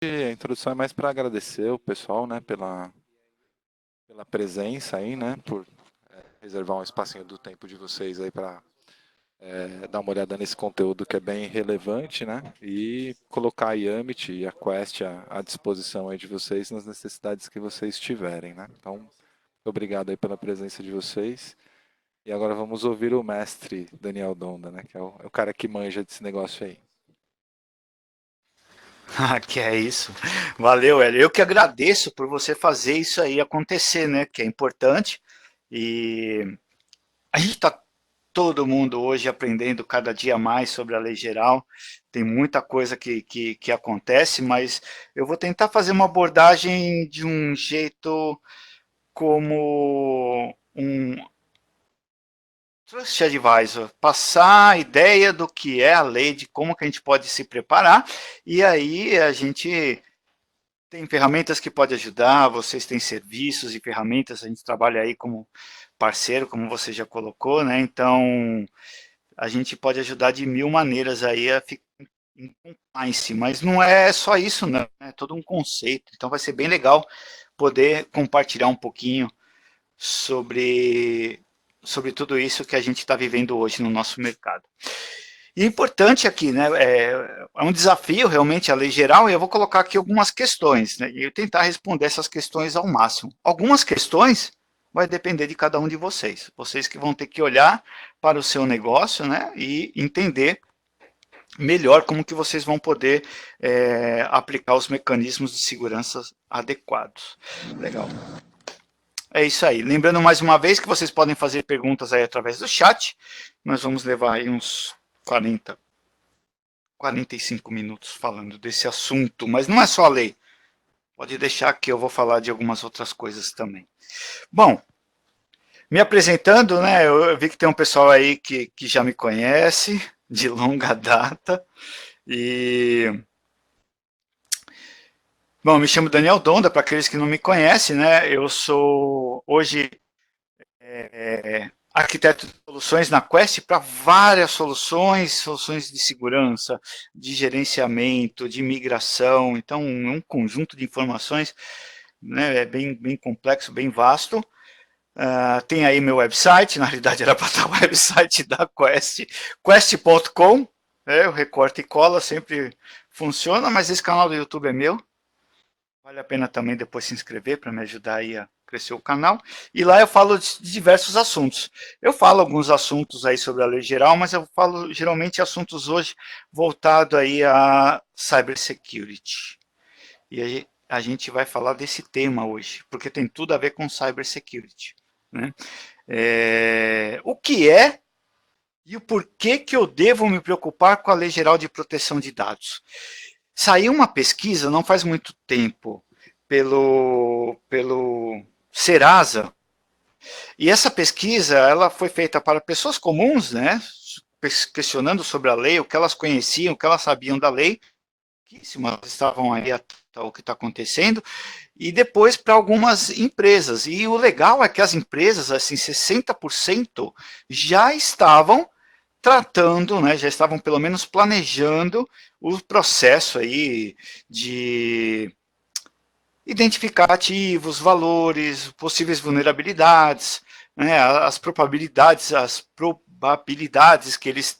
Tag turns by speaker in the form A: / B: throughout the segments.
A: a introdução é mais para agradecer o pessoal, né, pela presença aí, né, por reservar um espacinho do tempo de vocês aí para dar uma olhada nesse conteúdo que é bem relevante, né, e colocar a Yamit e a Quest à disposição aí de vocês nas necessidades que vocês tiverem, né. Então, muito obrigado aí pela presença de vocês. E agora vamos ouvir o mestre Daniel Donda, né, que é o cara que manja desse negócio aí.
B: Ah, que é isso. Valeu, Hélio. Eu que agradeço por você fazer isso aí acontecer, né? Que é importante. E a gente está todo mundo hoje aprendendo cada dia mais sobre a lei geral. Tem muita coisa que acontece, mas eu vou tentar fazer uma abordagem de um jeito como um Trust Advisor, passar a ideia do que é a lei, de como que a gente pode se preparar, e aí a gente tem ferramentas que podem ajudar, vocês têm serviços e ferramentas, a gente trabalha aí como parceiro, como você já colocou, né? Então, a gente pode ajudar de mil maneiras aí a ficar em compliance, mas não é só isso, não, é todo um conceito. Então, vai ser bem legal poder compartilhar um pouquinho sobre, sobre tudo isso que a gente está vivendo hoje no nosso mercado. E é importante aqui, né, é um desafio realmente a lei geral, e eu vou colocar aqui algumas questões, né, e eu tentar responder essas questões ao máximo. Algumas questões vai depender de cada um de vocês. Vocês que vão ter que olhar para o seu negócio, né, e entender melhor como que vocês vão poder aplicar os mecanismos de segurança adequados. Legal. É isso aí. Lembrando mais uma vez que vocês podem fazer perguntas aí através do chat. Nós vamos levar aí uns 45 minutos falando desse assunto, mas não é só a lei. Pode deixar que eu vou falar de algumas outras coisas também. Bom, me apresentando, né? Eu vi que tem um pessoal aí que já me conhece de longa data. E bom, me chamo Daniel Donda, para aqueles que não me conhecem, né? Eu sou hoje arquiteto de soluções na Quest para várias soluções, soluções de segurança, de gerenciamento, de migração. Então, um conjunto de informações, né, é bem complexo, bem vasto. Tem aí meu website, na realidade era para estar o website da Quest, quest.com, o recorte e cola sempre funciona, mas esse canal do YouTube é meu. Vale a pena também depois se inscrever para me ajudar aí a crescer o canal. E lá eu falo de diversos assuntos. Eu falo alguns assuntos aí sobre a lei geral, mas eu falo geralmente assuntos hoje voltado aí a cybersecurity. E aí a gente vai falar desse tema hoje, porque tem tudo a ver com cybersecurity, né? O que é e o porquê que eu devo me preocupar com a Lei Geral de Proteção de Dados? Saiu uma pesquisa não faz muito tempo pelo Serasa, e essa pesquisa ela foi feita para pessoas comuns, né, questionando sobre a lei, o que elas conheciam, o que elas sabiam da lei, pouquíssimas estavam aí ao que está acontecendo, e depois para algumas empresas. E o legal é que as empresas, assim, 60% já estavam tratando, né, já estavam pelo menos planejando o processo aí de identificar ativos, valores, possíveis vulnerabilidades, né, as probabilidades que eles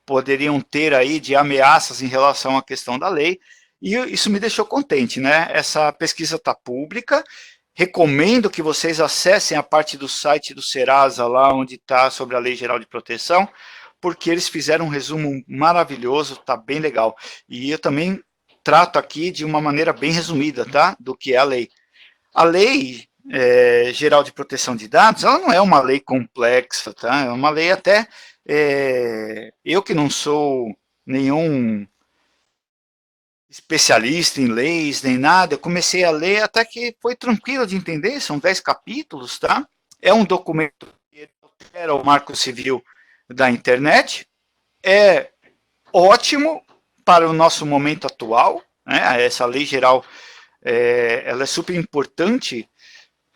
B: poderiam ter aí de ameaças em relação à questão da lei, e isso me deixou contente, né? Essa pesquisa está pública, recomendo que vocês acessem a parte do site do Serasa, lá onde está sobre a Lei Geral de Proteção, porque eles fizeram um resumo maravilhoso, está bem legal. E eu também trato aqui de uma maneira bem resumida, tá? Do que é a lei. A lei geral de proteção de dados, ela não é uma lei complexa, tá? É uma lei até, eu que não sou nenhum especialista em leis, nem nada, eu comecei a ler até que foi tranquilo de entender, são 10 capítulos, tá? É um documento que altera o marco civil da internet, é ótimo para o nosso momento atual, né? Essa lei geral, ela é super importante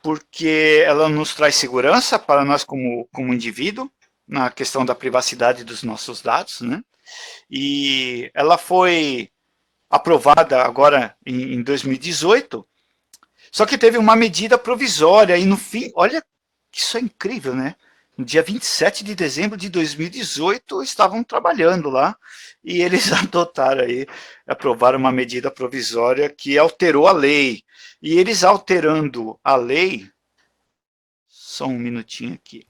B: porque ela nos traz segurança para nós como indivíduo, na questão da privacidade dos nossos dados, né? E ela foi aprovada agora em 2018, só que teve uma medida provisória, e no fim, olha, isso é incrível, né? No dia 27 de dezembro de 2018, estavam trabalhando lá, e eles adotaram aí, aprovaram uma medida provisória que alterou a lei. E eles alterando a lei, só um minutinho aqui,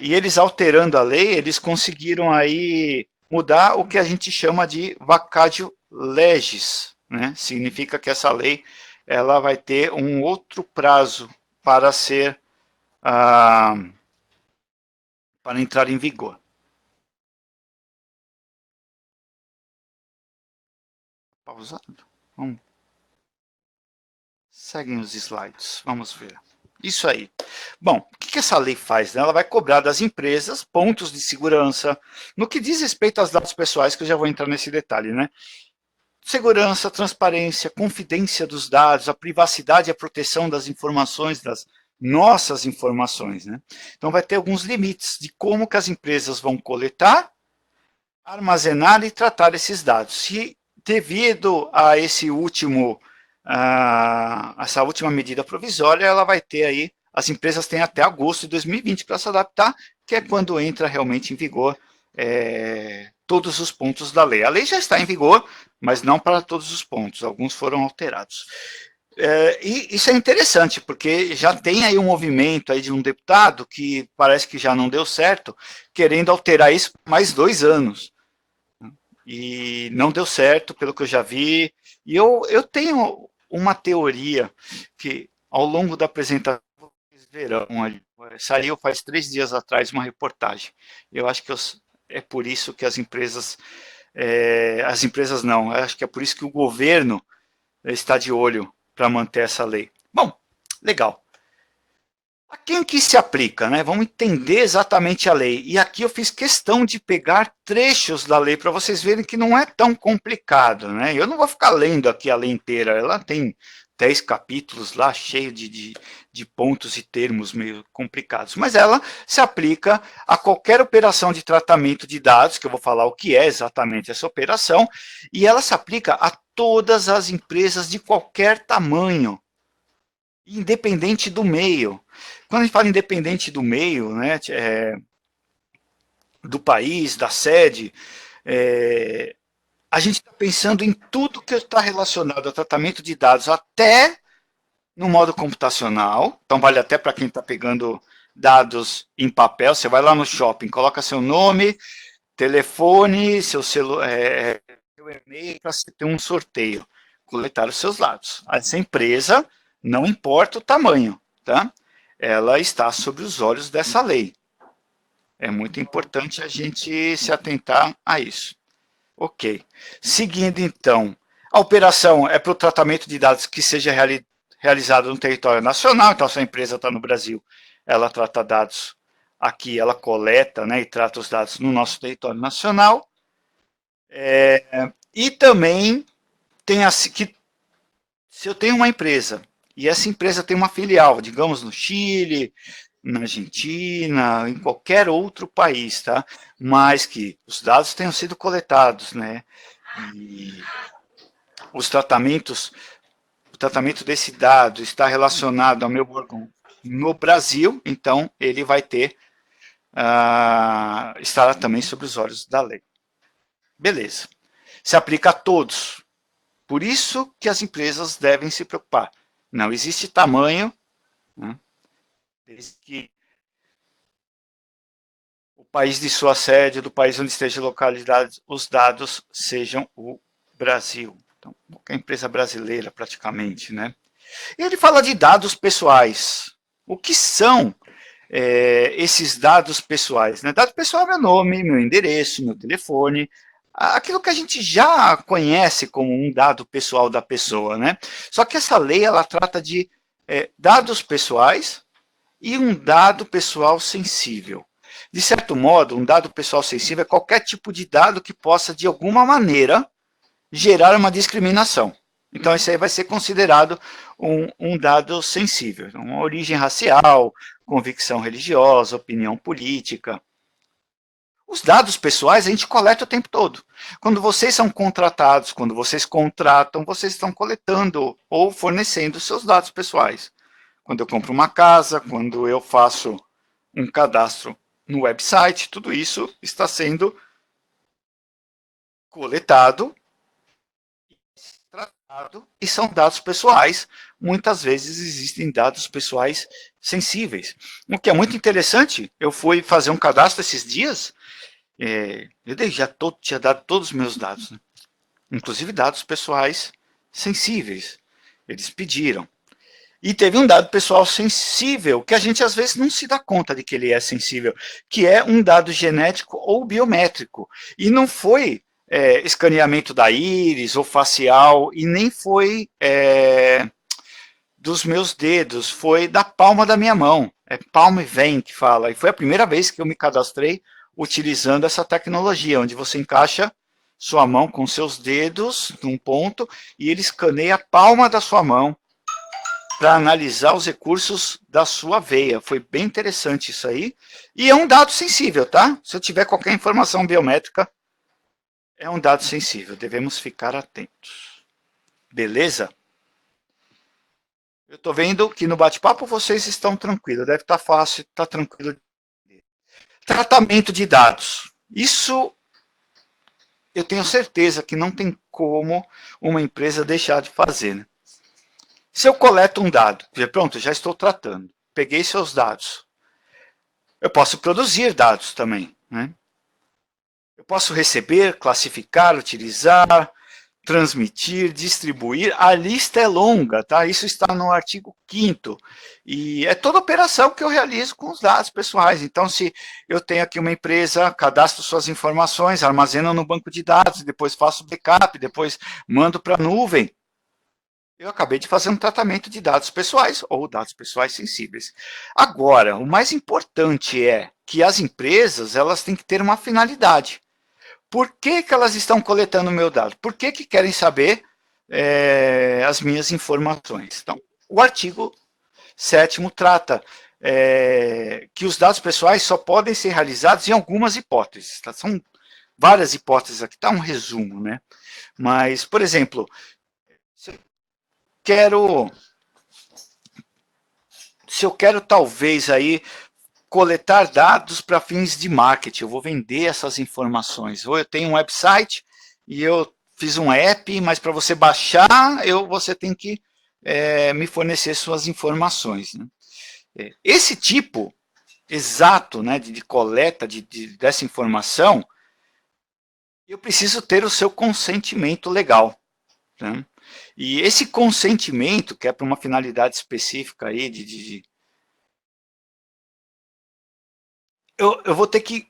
B: e eles alterando a lei, eles conseguiram aí mudar o que a gente chama de vacatio legis, né? Significa que essa lei ela vai ter um outro prazo para ser ah, para entrar em vigor. Pausado. Vamos. Seguem os slides. Vamos ver. Isso aí. Bom, o que essa lei faz? Ela vai cobrar das empresas pontos de segurança no que diz respeito aos dados pessoais, que eu já vou entrar nesse detalhe, né? Segurança, transparência, confidência dos dados, a privacidade e a proteção das informações, das nossas informações, né? Então vai ter alguns limites de como que as empresas vão coletar, armazenar e tratar esses dados. Se devido a esse último, essa última medida provisória, ela vai ter aí, as empresas têm até agosto de 2020 para se adaptar, que é quando entra realmente em vigor todos os pontos da lei. A lei já está em vigor, mas não para todos os pontos, alguns foram alterados. E isso é interessante, porque já tem aí um movimento aí de um deputado que parece que já não deu certo, querendo alterar isso por mais 2 anos. E não deu certo, pelo que eu já vi. E eu tenho uma teoria que, ao longo da apresentação, vocês verão, saiu faz 3 dias atrás uma reportagem. Eu acho que é por isso que as empresas não, eu acho que é por isso que o governo está de olho para manter essa lei. Bom, legal. A quem que se aplica, né? Vamos entender exatamente a lei. E aqui eu fiz questão de pegar trechos da lei para vocês verem que não é tão complicado, né? Eu não vou ficar lendo aqui a lei inteira, ela tem 10 capítulos lá, cheio de pontos e termos meio complicados, mas ela se aplica a qualquer operação de tratamento de dados, que eu vou falar o que é exatamente essa operação, e ela se aplica a todas as empresas de qualquer tamanho, independente do meio. Quando a gente fala independente do meio, né, do país, da sede, a gente está pensando em tudo que está relacionado ao tratamento de dados, até no modo computacional. Então vale até para quem está pegando dados em papel. Você vai lá no shopping, coloca seu nome, telefone, seu e-mail, para você ter um sorteio, coletar os seus dados. Essa empresa, não importa o tamanho, tá? Ela está sob os olhos dessa lei. É muito importante a gente se atentar a isso. Ok. Seguindo, então, a operação é para o tratamento de dados que seja realizado no território nacional. Então, se a empresa está no Brasil, ela trata dados aqui, ela coleta, né, e trata os dados no nosso território nacional. E também tem que se eu tenho uma empresa e essa empresa tem uma filial, digamos no Chile, na Argentina, em qualquer outro país, tá? Mas que os dados tenham sido coletados, né? E os tratamentos, o tratamento desse dado está relacionado ao meu órgão no Brasil, então ele vai ter, estará também sob os olhos da lei. Beleza. Se aplica a todos. Por isso que as empresas devem se preocupar. Não existe tamanho, né, desde que o país de sua sede, do país onde esteja localizado, os dados sejam o Brasil. Então, qualquer empresa brasileira, praticamente, né? E ele fala de dados pessoais. O que são esses dados pessoais? Né? Dado pessoal é meu nome, meu endereço, meu telefone, aquilo que a gente já conhece como um dado pessoal da pessoa, né? Só que essa lei, ela trata de dados pessoais e um dado pessoal sensível. De certo modo, um dado pessoal sensível é qualquer tipo de dado que possa, de alguma maneira, gerar uma discriminação. Então, isso aí vai ser considerado um dado sensível. Então, uma origem racial, convicção religiosa, opinião política. Os dados pessoais a gente coleta o tempo todo. Quando vocês são contratados, quando vocês contratam, vocês estão coletando ou fornecendo seus dados pessoais. Quando eu compro uma casa, quando eu faço um cadastro no website, tudo isso está sendo coletado, tratado, e são dados pessoais. Muitas vezes existem dados pessoais sensíveis. O que é muito interessante, eu fui fazer um cadastro esses dias, eu tinha dado todos os meus dados, né? Inclusive dados pessoais sensíveis. Eles pediram. E teve um dado pessoal sensível, que a gente às vezes não se dá conta de que ele é sensível, que é um dado genético ou biométrico. E não foi escaneamento da íris ou facial, e nem foi dos meus dedos, foi da palma da minha mão. É Palm Vein que fala. E foi a primeira vez que eu me cadastrei utilizando essa tecnologia, onde você encaixa sua mão com seus dedos num ponto e ele escaneia a palma da sua mão para analisar os recursos da sua veia. Foi bem interessante isso aí. E é um dado sensível, tá? Se eu tiver qualquer informação biométrica, é um dado sensível. Devemos ficar atentos. Beleza? Eu estou vendo que no bate-papo vocês estão tranquilos. Deve estar fácil, está tranquilo. Tratamento de dados. Isso eu tenho certeza que não tem como uma empresa deixar de fazer, né? Se eu coleto um dado, pronto, já estou tratando, peguei seus dados, eu posso produzir dados também, né? Eu posso receber, classificar, utilizar, transmitir, distribuir, a lista é longa, tá? Isso está no artigo 5º, e é toda operação que eu realizo com os dados pessoais. Então, se eu tenho aqui uma empresa, cadastro suas informações, armazeno no banco de dados, depois faço backup, depois mando para a nuvem, eu acabei de fazer um tratamento de dados pessoais ou dados pessoais sensíveis. Agora, o mais importante é que as empresas elas têm que ter uma finalidade. Por que elas estão coletando o meu dado? Por que querem saber as minhas informações? Então, o artigo 7º trata que os dados pessoais só podem ser realizados em algumas hipóteses. Tá? São várias hipóteses aqui, está um resumo, né? Mas, por exemplo, se eu quero talvez aí coletar dados para fins de marketing, eu vou vender essas informações. Ou eu tenho um website e eu fiz um app, mas para você baixar, você tem que me fornecer suas informações, né? Esse tipo exato, né, de coleta dessa informação, eu preciso ter o seu consentimento legal, né? E esse consentimento, que é para uma finalidade específica aí, eu vou ter que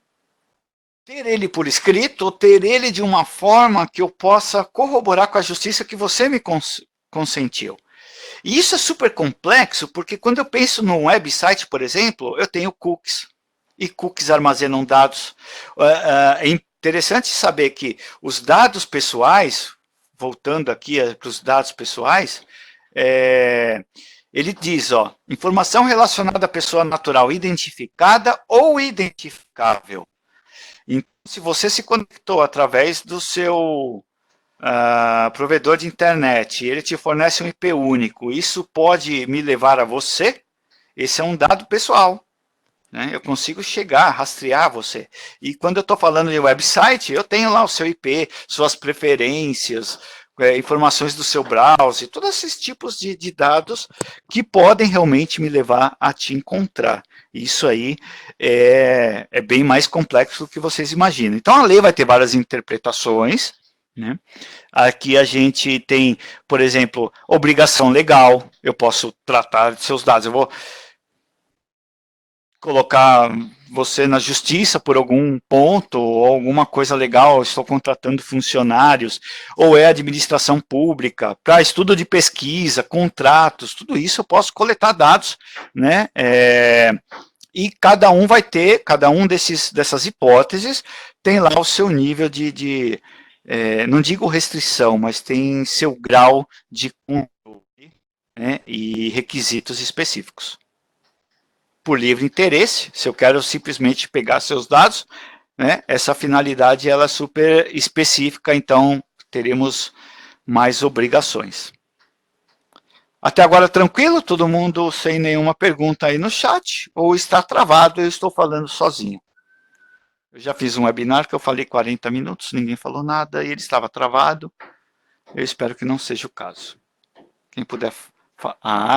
B: ter ele por escrito, ou ter ele de uma forma que eu possa corroborar com a justiça que você me consentiu. E isso é super complexo, porque quando eu penso num website, por exemplo, eu tenho cookies, e cookies armazenam dados. É interessante saber que os dados pessoais, voltando aqui para os dados pessoais, ele diz, ó, informação relacionada à pessoa natural identificada ou identificável. Então, se você se conectou através do seu provedor de internet, ele te fornece um IP único, isso pode me levar a você? Esse é um dado pessoal, né? Eu consigo chegar, rastrear você. E quando eu estou falando de website, eu tenho lá o seu IP, suas preferências, informações do seu browser, todos esses tipos de dados que podem realmente me levar a te encontrar. Isso aí é bem mais complexo do que vocês imaginam. Então, a lei vai ter várias interpretações, né? Aqui a gente tem, por exemplo, obrigação legal, eu posso tratar de seus dados, eu vou colocar você na justiça por algum ponto, ou alguma coisa legal, estou contratando funcionários, ou é administração pública, para estudo de pesquisa, contratos, tudo isso eu posso coletar dados, né? E cada um vai ter, cada um dessas hipóteses tem lá o seu nível não digo restrição, mas tem seu grau de controle, né, e requisitos específicos. Por livre interesse, se eu quero simplesmente pegar seus dados, né, essa finalidade ela é super específica, então teremos mais obrigações. Até agora tranquilo? Todo mundo sem nenhuma pergunta aí no chat? Ou está travado e eu estou falando sozinho? Eu já fiz um webinar que eu falei 40 minutos, ninguém falou nada e ele estava travado. Eu espero que não seja o caso. Quem puder...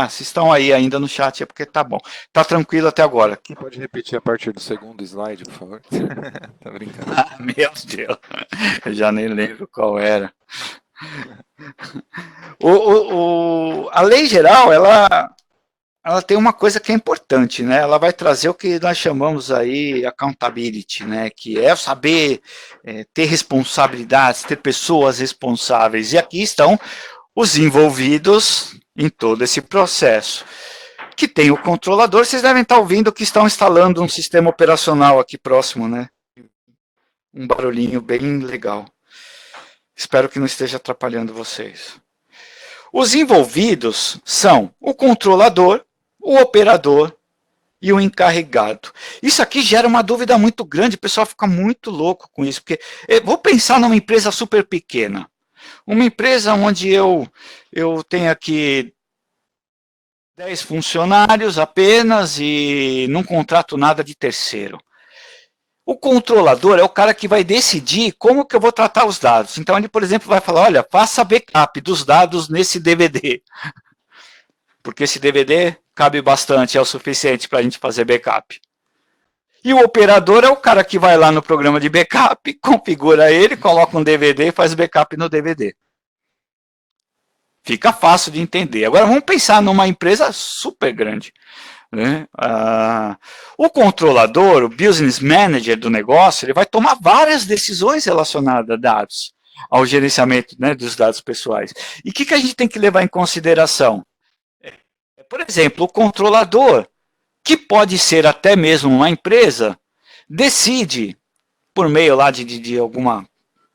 B: se estão aí ainda no chat é porque tá bom. Tá tranquilo até agora.
A: Quem pode repetir a partir do segundo slide, por favor? Tá brincando.
B: Meu Deus, eu já nem lembro qual era. A lei geral, ela tem uma coisa que é importante, né? Ela vai trazer o que nós chamamos aí accountability, né? Que é saber ter responsabilidades, ter pessoas responsáveis. E aqui estão os envolvidos em todo esse processo. Que tem o controlador, vocês devem estar ouvindo que estão instalando um sistema operacional aqui próximo, né? Um barulhinho bem legal. Espero que não esteja atrapalhando vocês. Os envolvidos são o controlador, o operador e o encarregado. Isso aqui gera uma dúvida muito grande, o pessoal fica muito louco com isso, porque vou pensar numa empresa super pequena. Uma empresa onde eu tenho aqui 10 funcionários apenas e não contrato nada de terceiro. O controlador é o cara que vai decidir como que eu vou tratar os dados. Então, ele, por exemplo, vai falar, olha, faça backup dos dados nesse DVD. Porque esse DVD cabe bastante, é o suficiente para a gente fazer backup. E o operador é o cara que vai lá no programa de backup, configura ele, coloca um DVD e faz backup no DVD. Fica fácil de entender. Agora, vamos pensar numa empresa super grande. Né? O controlador, o business manager do negócio, ele vai tomar várias decisões relacionadas a dados, ao gerenciamento, né, dos dados pessoais. E o que a gente tem que levar em consideração? Por exemplo, o controlador, que pode ser até mesmo uma empresa, decide, por meio lá de alguma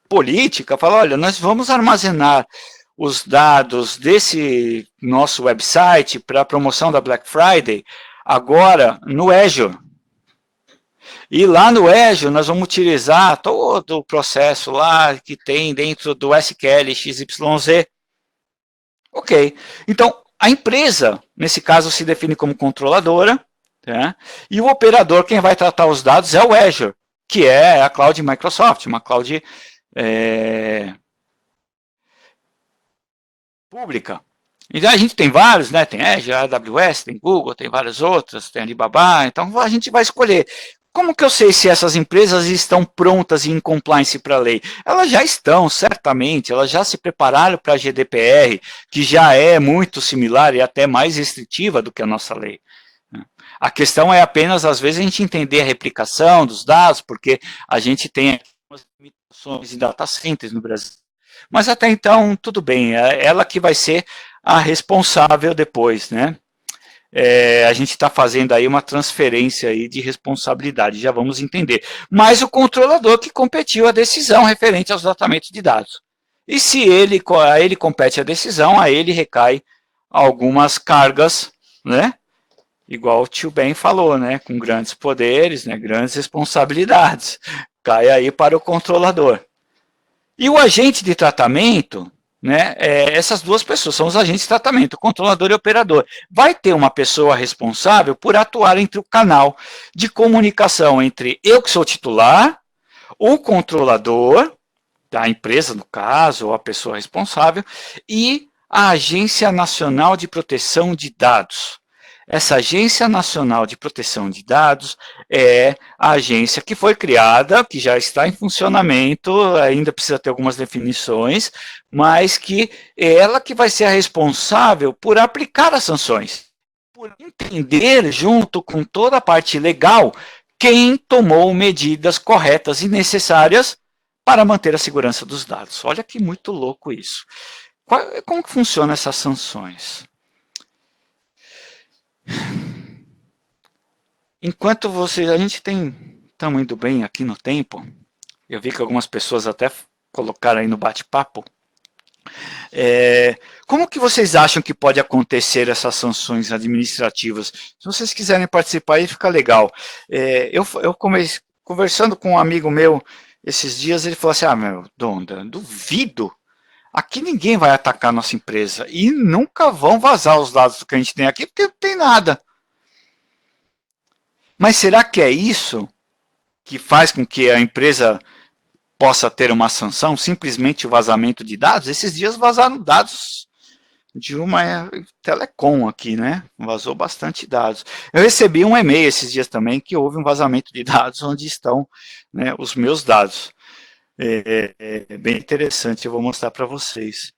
B: política, fala, olha, nós vamos armazenar os dados desse nosso website para a promoção da Black Friday, agora no Azure. E lá no Azure nós vamos utilizar todo o processo lá que tem dentro do SQL XYZ. Ok. Então, a empresa, nesse caso, se define como controladora, tá? E o operador, quem vai tratar os dados é o Azure, que é a cloud Microsoft, uma cloud pública. Então a gente tem vários, né? Tem Azure, AWS, tem Google, tem várias outras, tem Alibaba, então a gente vai escolher. Como que eu sei se essas empresas estão prontas e em compliance para a lei? Elas já estão, certamente, elas já se prepararam para a GDPR, que já é muito similar e até mais restritiva do que a nossa lei. A questão é apenas, às vezes, a gente entender a replicação dos dados, porque a gente tem algumas limitações em data centers no Brasil. Mas até então, tudo bem, é ela que vai ser a responsável depois, né? A gente está fazendo aí uma transferência aí de responsabilidade, já vamos entender. Mas o controlador que competiu a decisão referente aos tratamentos de dados. E se a ele compete a decisão, a ele recai algumas cargas, né? Igual o tio Ben falou, né? Com grandes poderes, né? Grandes responsabilidades. Cai aí para o controlador. E o agente de tratamento, né, essas duas pessoas são os agentes de tratamento, o controlador e o operador. Vai ter uma pessoa responsável por atuar entre o canal de comunicação entre eu, que sou titular, o controlador, da empresa, no caso, ou a pessoa responsável, e a Agência Nacional de Proteção de Dados. Essa Agência Nacional de Proteção de Dados é a agência que foi criada, que já está em funcionamento, ainda precisa ter algumas definições, mas que é ela que vai ser a responsável por aplicar as sanções, por entender, junto com toda a parte legal, quem tomou medidas corretas e necessárias para manter a segurança dos dados. Olha que muito louco isso. Como que funcionam essas sanções? Enquanto a gente estamos indo bem aqui no tempo, eu vi que algumas pessoas até colocaram aí no bate-papo, como que vocês acham que pode acontecer essas sanções administrativas? Se vocês quiserem participar aí, fica legal. Eu conversando com um amigo meu esses dias, ele falou assim, meu, Donda, duvido. Aqui ninguém vai atacar a nossa empresa e nunca vão vazar os dados que a gente tem aqui, porque não tem nada. Mas será que é isso que faz com que a empresa possa ter uma sanção? Simplesmente o vazamento de dados? Esses dias vazaram dados de uma telecom aqui, né? Vazou bastante dados. Eu recebi um e-mail esses dias também que houve um vazamento de dados onde estão, né, os meus dados. É bem interessante, eu vou mostrar para vocês.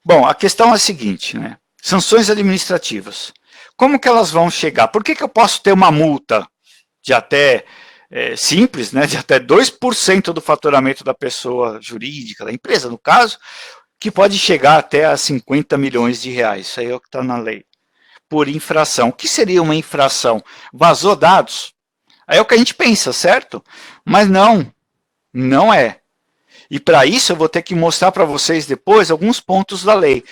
B: Bom, a questão é a seguinte, né? Sanções administrativas. Como que elas vão chegar? Por que eu posso ter uma multa de até, simples, né, de até 2% do faturamento da pessoa jurídica, da empresa, no caso, que pode chegar até a 50 milhões de reais. Isso aí é o que está na lei. Por infração. O que seria uma infração? Vazou dados? Aí é o que a gente pensa, certo? Mas não, não é. E para isso eu vou ter que mostrar para vocês depois alguns pontos da lei.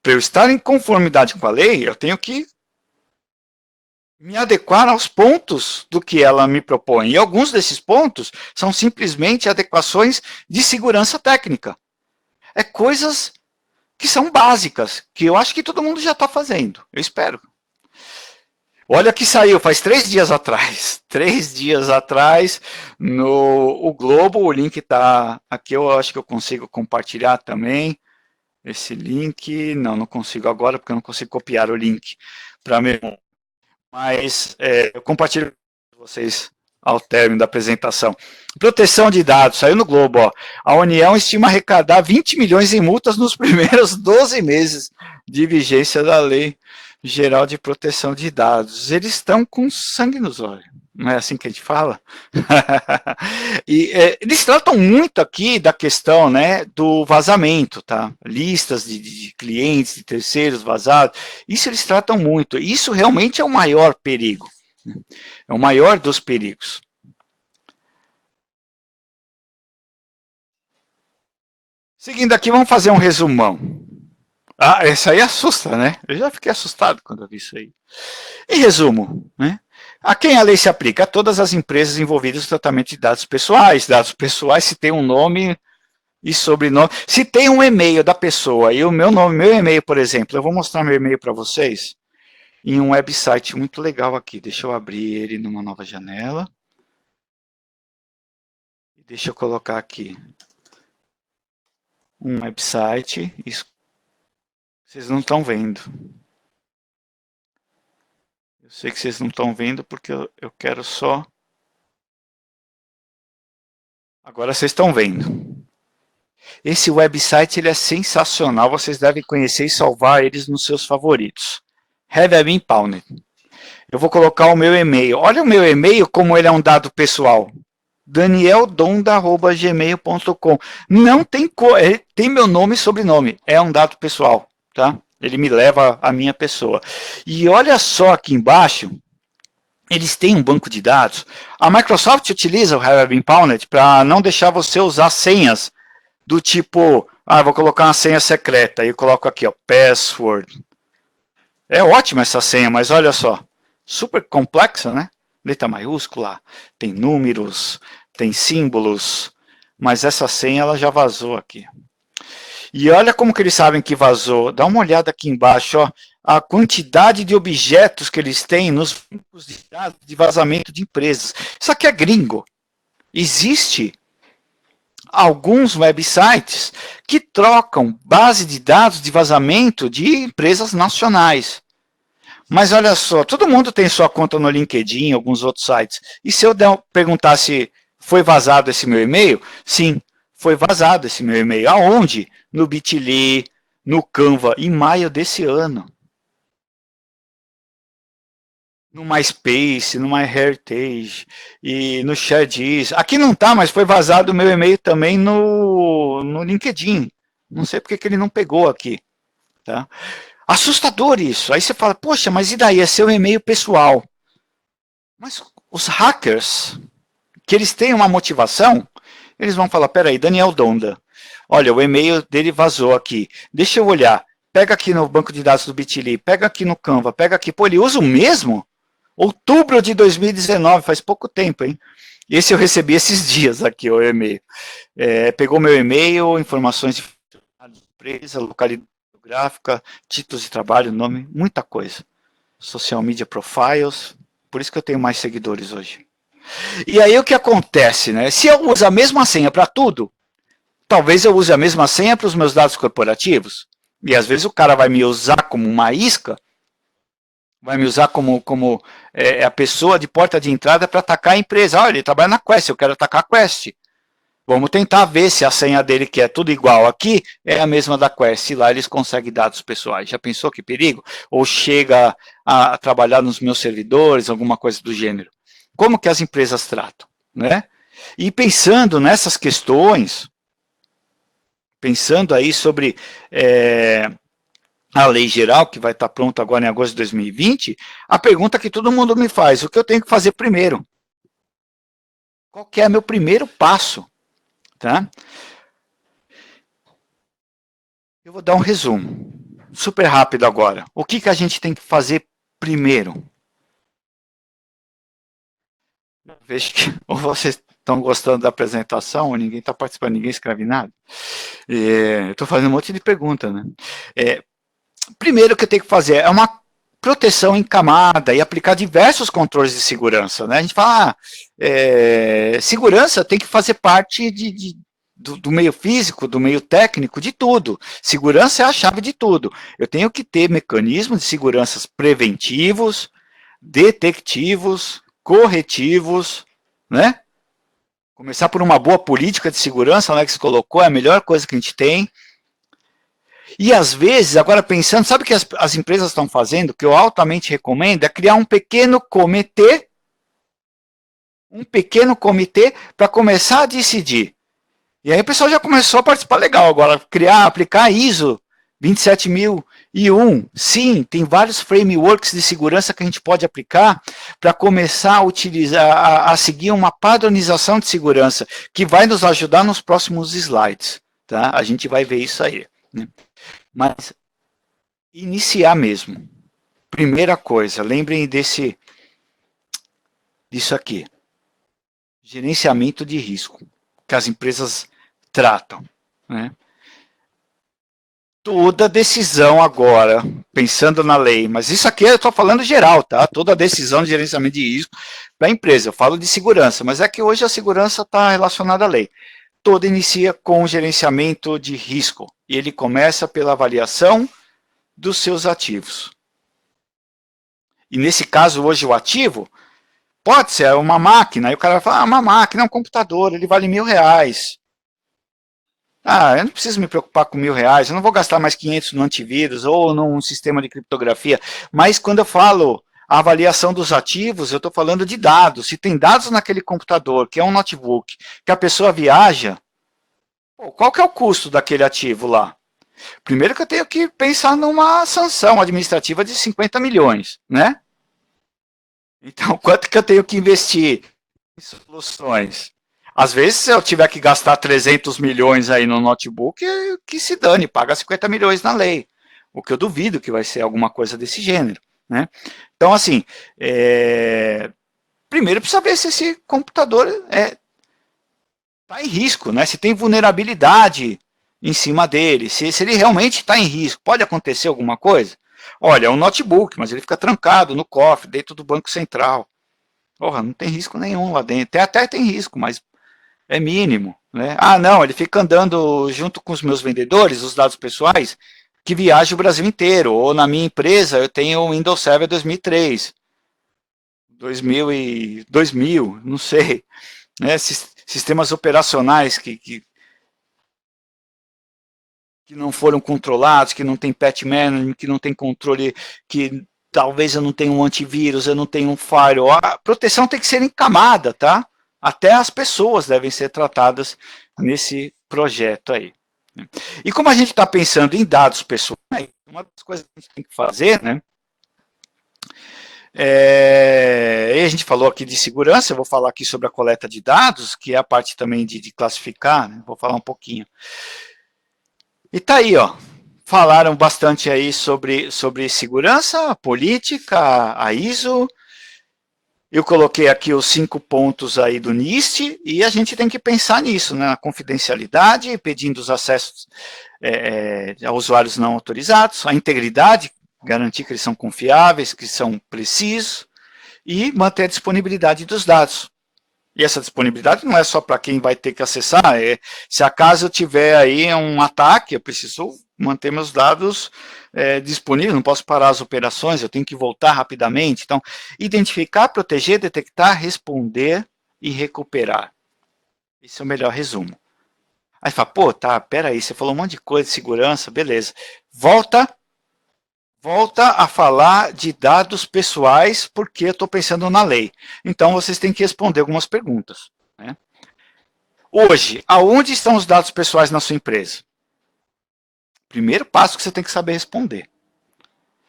B: Para eu estar em conformidade com a lei, eu tenho que me adequar aos pontos do que ela me propõe. E alguns desses pontos são simplesmente adequações de segurança técnica. É coisas que são básicas, que eu acho que todo mundo já está fazendo. Eu espero. Olha que saiu faz 3 dias atrás. 3 dias atrás, no o Globo, o link está aqui, eu acho que eu consigo compartilhar também. Esse link, não consigo agora, porque eu não consigo copiar o link para mim. Mas eu compartilho com vocês ao término da apresentação. Proteção de dados, saiu no Globo. Ó. A União estima arrecadar 20 milhões em multas nos primeiros 12 meses de vigência da Lei Geral de Proteção de Dados. Eles estão com sangue nos olhos. Não é assim que a gente fala? E eles tratam muito aqui da questão, né, do vazamento, tá? Listas de clientes, de terceiros vazados. Isso eles tratam muito. Isso realmente é o maior perigo. É o maior dos perigos. Seguindo aqui, vamos fazer um resumão. Esse aí assusta, né? Eu já fiquei assustado quando eu vi isso aí. Em resumo, né? A quem a lei se aplica? A todas as empresas envolvidas no tratamento de dados pessoais. Dados pessoais, se tem um nome e sobrenome. Se tem um e-mail da pessoa e o meu nome, meu e-mail, por exemplo, eu vou mostrar meu e-mail para vocês em um website muito legal aqui. Deixa eu abrir ele numa nova janela. Deixa eu colocar aqui um website. Isso vocês não estão vendo. Eu sei que vocês não estão vendo porque eu quero só... Agora vocês estão vendo. Esse website ele é sensacional. Vocês devem conhecer e salvar eles nos seus favoritos. Have been found. Eu vou colocar o meu e-mail. Olha o meu e-mail como ele é um dado pessoal. danieldonda@gmail.com. Não tem cor, tem meu nome e sobrenome. É um dado pessoal, tá? Ele me leva à minha pessoa. E olha só aqui embaixo, eles têm um banco de dados. A Microsoft utiliza o Have Been Found para não deixar você usar senhas do tipo, vou colocar uma senha secreta. E eu coloco aqui, ó, password. É ótima essa senha, mas olha só, super complexa, né? Letra maiúscula, tem números, tem símbolos, mas essa senha ela já vazou aqui. E olha como que eles sabem que vazou. Dá uma olhada aqui embaixo, ó, a quantidade de objetos que eles têm nos bancos de dados de vazamento de empresas. Isso aqui é gringo. Existe alguns websites que trocam base de dados de vazamento de empresas nacionais. Mas olha só, todo mundo tem sua conta no LinkedIn, alguns outros sites. E se eu perguntar se foi vazado esse meu e-mail? Sim, foi vazado esse meu e-mail. Aonde? No Bitly, no Canva, em maio desse ano. No MySpace, no MyHeritage, e no ShareDis. Aqui não está, mas foi vazado o meu e-mail também no LinkedIn. Não sei porque que ele não pegou aqui. Tá? Assustador isso. Aí você fala, poxa, mas e daí? É seu e-mail pessoal. Mas os hackers, que eles têm uma motivação, eles vão falar, peraí, Daniel Donda, olha, o e-mail dele vazou aqui. Deixa eu olhar. Pega aqui no banco de dados do Bitly, pega aqui no Canva, pega aqui. Pô, ele usa o mesmo? Outubro de 2019, faz pouco tempo, hein? Esse eu recebi esses dias aqui, o e-mail. Pegou meu e-mail, informações de empresa, localidade geográfica, títulos de trabalho, nome, muita coisa. Social media profiles, por isso que eu tenho mais seguidores hoje. E aí o que acontece, né? Se eu uso a mesma senha para tudo, talvez eu use a mesma senha para os meus dados corporativos. E às vezes o cara vai me usar como uma isca, vai me usar como a pessoa de porta de entrada para atacar a empresa. Olha, ele trabalha na Quest, eu quero atacar a Quest. Vamos tentar ver se a senha dele, que é tudo igual aqui, é a mesma da Quest. E lá eles conseguem dados pessoais. Já pensou que perigo? Ou chega a trabalhar nos meus servidores, alguma coisa do gênero. Como que as empresas tratam, né? E pensando nessas questões, pensando aí sobre a lei geral, que vai estar pronta agora em agosto de 2020, a pergunta que todo mundo me faz, o que eu tenho que fazer primeiro? Qual que é meu primeiro passo? Tá? Eu vou dar um resumo, super rápido agora. O que a gente tem que fazer primeiro? Vejo que ou vocês estão gostando da apresentação, ou ninguém está participando, ninguém escreve nada. Eu estou fazendo um monte de pergunta, né? Primeiro que eu tenho que fazer é uma proteção em camada e aplicar diversos controles de segurança, né? A gente fala, segurança tem que fazer parte do meio físico, do meio técnico, de tudo. Segurança é a chave de tudo. Eu tenho que ter mecanismos de segurança preventivos, detectivos, corretivos, né? Começar por uma boa política de segurança, né, que se colocou, é a melhor coisa que a gente tem. E às vezes, agora pensando, sabe o que as empresas estão fazendo, que eu altamente recomendo, é criar um pequeno comitê para começar a decidir. E aí o pessoal já começou a participar legal agora, aplicar ISO 27001. Sim, tem vários frameworks de segurança que a gente pode aplicar para começar a utilizar, a seguir uma padronização de segurança, que vai nos ajudar nos próximos slides. Tá? A gente vai ver isso aí. Né? Mas iniciar mesmo. Primeira coisa, lembrem disso aqui. Gerenciamento de risco, que as empresas tratam. Né? Toda decisão agora, pensando na lei, mas isso aqui eu estou falando geral, tá? Toda decisão de gerenciamento de risco para a empresa, eu falo de segurança, mas é que hoje a segurança está relacionada à lei. Toda inicia com o gerenciamento de risco, e ele começa pela avaliação dos seus ativos. E nesse caso, hoje, o ativo pode ser uma máquina, aí o cara vai falar, uma máquina, é um computador, ele vale R$1.000. Eu não preciso me preocupar com R$1.000, eu não vou gastar mais 500 no antivírus ou num sistema de criptografia. Mas quando eu falo a avaliação dos ativos, eu estou falando de dados. Se tem dados naquele computador, que é um notebook, que a pessoa viaja, qual que é o custo daquele ativo lá? Primeiro que eu tenho que pensar numa sanção administrativa de 50 milhões, né? Então, quanto que eu tenho que investir em soluções? Às vezes, se eu tiver que gastar 300 milhões aí no notebook, que se dane, paga 50 milhões na lei. O que eu duvido que vai ser alguma coisa desse gênero. Né? Então, assim, primeiro precisa ver se esse computador está em risco, né? Se tem vulnerabilidade em cima dele, se ele realmente está em risco. Pode acontecer alguma coisa? Olha, é um notebook, mas ele fica trancado no cofre, dentro do Banco Central. Porra, não tem risco nenhum lá dentro. Até tem risco, mas é mínimo. Né? Não, ele fica andando junto com os meus vendedores, os dados pessoais, que viajam o Brasil inteiro. Ou na minha empresa, eu tenho o Windows Server 2003. 2000, não sei. Né? Sistemas operacionais que não foram controlados, que não tem patch management, que não tem controle, que talvez eu não tenha um antivírus, eu não tenho um firewall. A proteção tem que ser em camada, tá? Até as pessoas devem ser tratadas nesse projeto aí. E como a gente está pensando em dados pessoais, uma das coisas que a gente tem que fazer, né? A gente falou aqui de segurança, eu vou falar aqui sobre a coleta de dados, que é a parte também de classificar, né? Vou falar um pouquinho. E tá aí, ó. Falaram bastante aí sobre segurança, política, a ISO. Eu coloquei aqui os 5 pontos aí do NIST e a gente tem que pensar nisso, né? Na confidencialidade, pedindo os acessos a usuários não autorizados, a integridade, garantir que eles são confiáveis, que são precisos, e manter a disponibilidade dos dados. E essa disponibilidade não é só para quem vai ter que acessar, se acaso eu tiver aí um ataque, eu preciso manter meus dados disponíveis, não posso parar as operações, eu tenho que voltar rapidamente. Então, identificar, proteger, detectar, responder e recuperar. Esse é o melhor resumo. Aí fala, pô, tá, peraí, você falou um monte de coisa de segurança, beleza. Volta a falar de dados pessoais, porque eu estou pensando na lei. Então, vocês têm que responder algumas perguntas. Né? Hoje, aonde estão os dados pessoais na sua empresa? Primeiro passo que você tem que saber responder.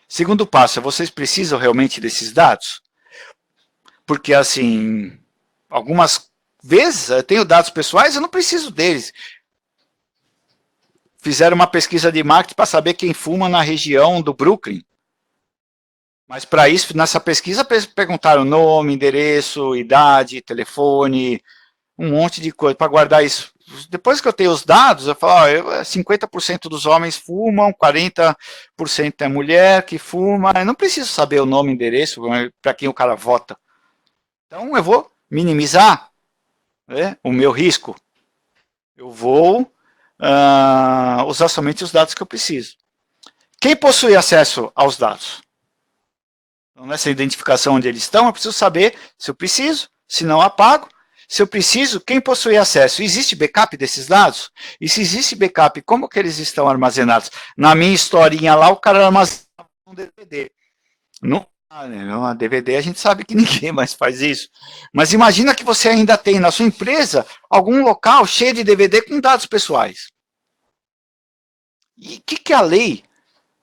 B: Segundo passo, vocês precisam realmente desses dados? Porque, assim, algumas vezes eu tenho dados pessoais, eu não preciso deles. Fizeram uma pesquisa de marketing para saber quem fuma na região do Brooklyn. Mas para isso, nessa pesquisa, perguntaram nome, endereço, idade, telefone, um monte de coisa para guardar isso. Depois que eu tenho os dados, eu falo, 50% dos homens fumam, 40% é mulher que fuma. Eu não preciso saber o nome, endereço, para quem o cara vota. Então, eu vou minimizar, né, o meu risco. Eu vou usar somente os dados que eu preciso. Quem possui acesso aos dados? Então, nessa identificação onde eles estão, eu preciso saber se eu preciso, se não apago. Se eu preciso, quem possui acesso? Existe backup desses dados? E se existe backup, como que eles estão armazenados? Na minha historinha lá, o cara armazena um DVD. Não, uma DVD a gente sabe que ninguém mais faz isso. Mas imagina que você ainda tem na sua empresa algum local cheio de DVD com dados pessoais. E o que a lei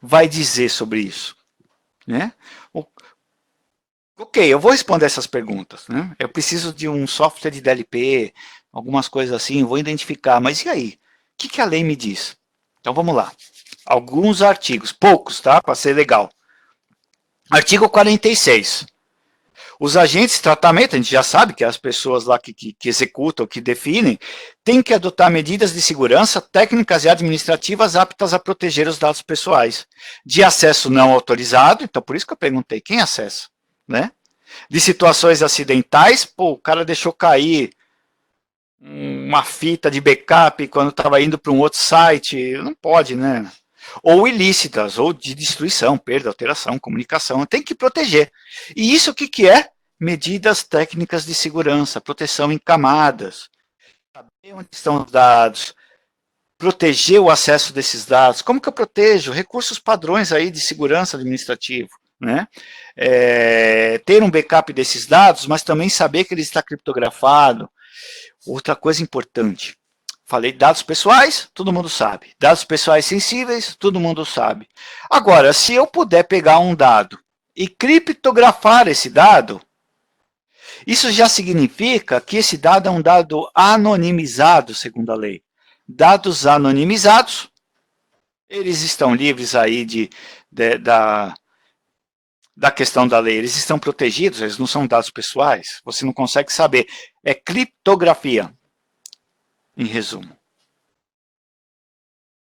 B: vai dizer sobre isso? Né? Ok, eu vou responder essas perguntas. Né? Eu preciso de um software de DLP, algumas coisas assim, vou identificar. Mas e aí? O que a lei me diz? Então vamos lá. Alguns artigos, poucos, tá? Para ser legal. Artigo 46. Os agentes de tratamento, a gente já sabe que as pessoas lá que executam, que definem, têm que adotar medidas de segurança, técnicas e administrativas aptas a proteger os dados pessoais. De acesso não autorizado, então por isso que eu perguntei, quem acessa? Né? De situações acidentais, pô, o cara deixou cair uma fita de backup quando estava indo para um outro site, não pode, né? Ou ilícitas, ou de destruição, perda, alteração, comunicação, tem que proteger. E isso o que é? Medidas técnicas de segurança, proteção em camadas, saber onde estão os dados, proteger o acesso desses dados. Como que eu protejo? Recursos padrões aí de segurança administrativo. Né? Ter um backup desses dados, mas também saber que ele está criptografado. Outra coisa importante, falei dados pessoais, todo mundo sabe. Dados pessoais sensíveis, todo mundo sabe. Agora, se eu puder pegar um dado e criptografar esse dado, isso já significa que esse dado é um dado anonimizado, segundo a lei. Dados anonimizados, eles estão livres aí da questão da lei, eles estão protegidos, eles não são dados pessoais, você não consegue saber. É criptografia, em resumo.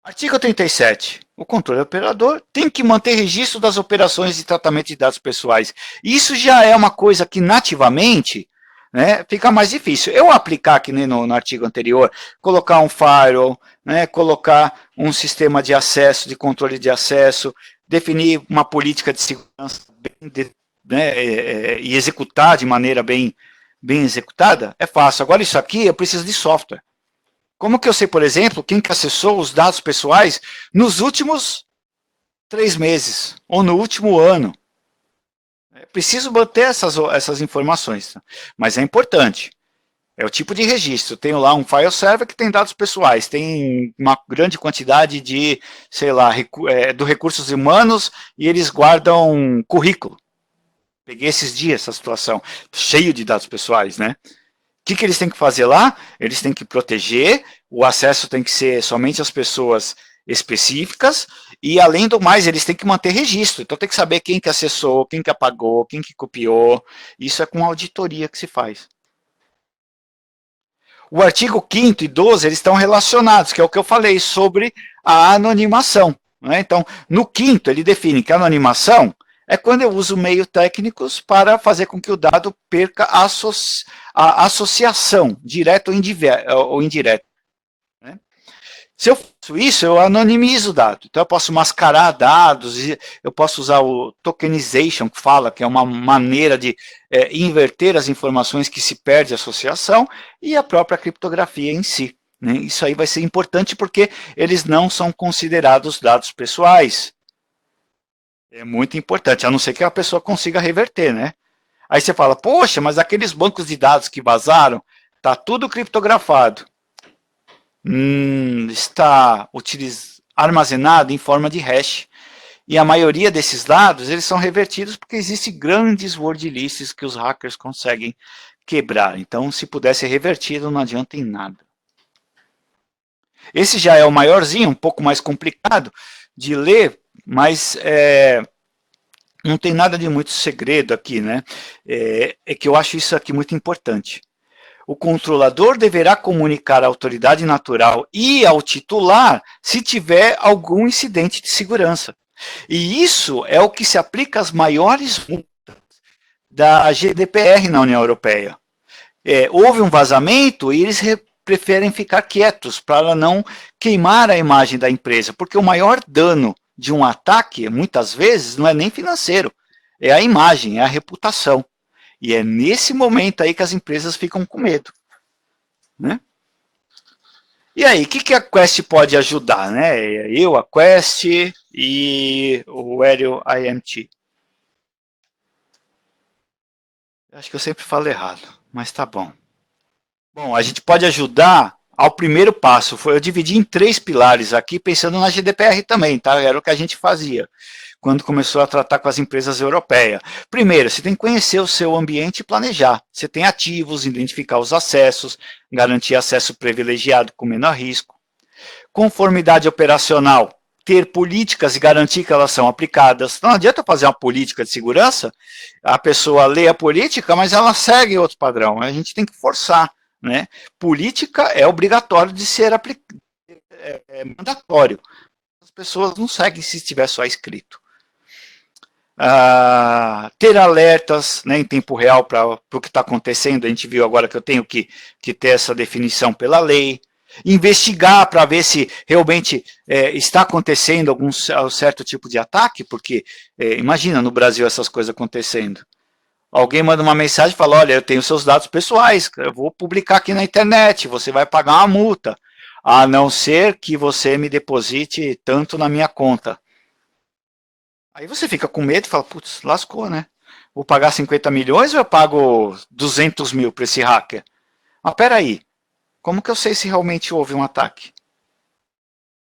B: Artigo 37. O controle operador tem que manter registro das operações de tratamento de dados pessoais. Isso já é uma coisa que nativamente, né, fica mais difícil. Eu aplicar, que nem no artigo anterior, colocar um firewall, né, colocar um sistema de acesso, de controle de acesso, definir uma política de segurança e executar de maneira bem executada, é fácil. Agora, isso aqui, eu preciso de software. Como que eu sei, por exemplo, quem que acessou os dados pessoais nos últimos 3 meses, ou no último ano? Preciso manter essas informações, mas é importante. É o tipo de registro. Eu tenho lá um file server que tem dados pessoais, tem uma grande quantidade de, sei lá, do recursos humanos, e eles guardam currículo. Peguei esses dias essa situação, cheio de dados pessoais, né? O que eles têm que fazer lá? Eles têm que proteger, o acesso tem que ser somente às pessoas específicas, E, além do mais, eles têm que manter registro. Então, tem que saber quem que acessou, quem que apagou, quem que copiou. Isso é com auditoria que se faz. O artigo 5º e 12, eles estão relacionados, que é o que eu falei sobre a anonimação. Né? Então, no 5º, ele define que a anonimação é quando eu uso meios técnicos para fazer com que o dado perca a associação, direta ou indireta. Né? Se eu faço isso, eu anonimizo o dado. Então, eu posso mascarar dados, eu posso usar o tokenization, que fala que é uma maneira de inverter as informações que se perde a associação, e a própria criptografia em si. Né? Isso aí vai ser importante porque eles não são considerados dados pessoais. É muito importante, a não ser que a pessoa consiga reverter, né? Aí você fala, poxa, mas aqueles bancos de dados que vazaram, está tudo criptografado. Está armazenado em forma de hash. E a maioria desses dados, eles são revertidos porque existem grandes word lists que os hackers conseguem quebrar. Então, se pudesse ser revertido, não adianta em nada. Esse já é o maiorzinho, um pouco mais complicado de ler, mas não tem nada de muito segredo aqui, né? É que eu acho isso aqui muito importante. O controlador deverá comunicar à autoridade natural e ao titular se tiver algum incidente de segurança. E isso é o que se aplica às maiores multas da GDPR na União Europeia. Houve um vazamento e eles preferem ficar quietos para não queimar a imagem da empresa, porque o maior dano de um ataque, muitas vezes, não é nem financeiro, é a imagem, é a reputação. E é nesse momento aí que as empresas ficam com medo. Né? E aí, o que a Quest pode ajudar? Né? Eu, a Quest e o Aerial IMT. Acho que eu sempre falo errado, mas tá bom. Bom, a gente pode ajudar ao primeiro passo. Eu dividi em 3 pilares aqui, pensando na GDPR também, tá? Era o que a gente fazia quando começou a tratar com as empresas europeias. Primeiro, você tem que conhecer o seu ambiente e planejar. Você tem ativos, identificar os acessos, garantir acesso privilegiado com menor risco. Conformidade operacional, ter políticas e garantir que elas são aplicadas. Não adianta fazer uma política de segurança, a pessoa lê a política, mas ela segue outro padrão. A gente tem que forçar. Né? Política é obrigatório de ser mandatório. As pessoas não seguem se estiver só escrito. Ter alertas, né, em tempo real para o que está acontecendo. A gente viu agora que eu tenho que ter essa definição pela lei. Investigar para ver se realmente está acontecendo algum certo tipo de ataque, porque imagina no Brasil essas coisas acontecendo. Alguém manda uma mensagem e fala, olha, eu tenho seus dados pessoais, eu vou publicar aqui na internet, você vai pagar uma multa, a não ser que você me deposite tanto na minha conta. Aí você fica com medo e fala, putz, lascou, né? Vou pagar 50 milhões ou eu pago 200 mil para esse hacker? Mas peraí, como que eu sei se realmente houve um ataque?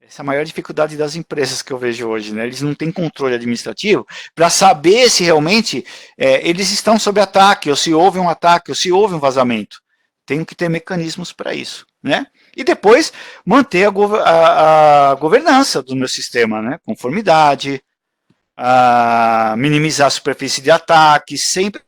B: Essa é a maior dificuldade das empresas que eu vejo hoje, né? Eles não têm controle administrativo para saber se realmente eles estão sob ataque, ou se houve um ataque, ou se houve um vazamento. Tem que ter mecanismos para isso, né? E depois manter a governança do meu sistema, né? Conformidade, minimizar a superfície de ataque, sempre.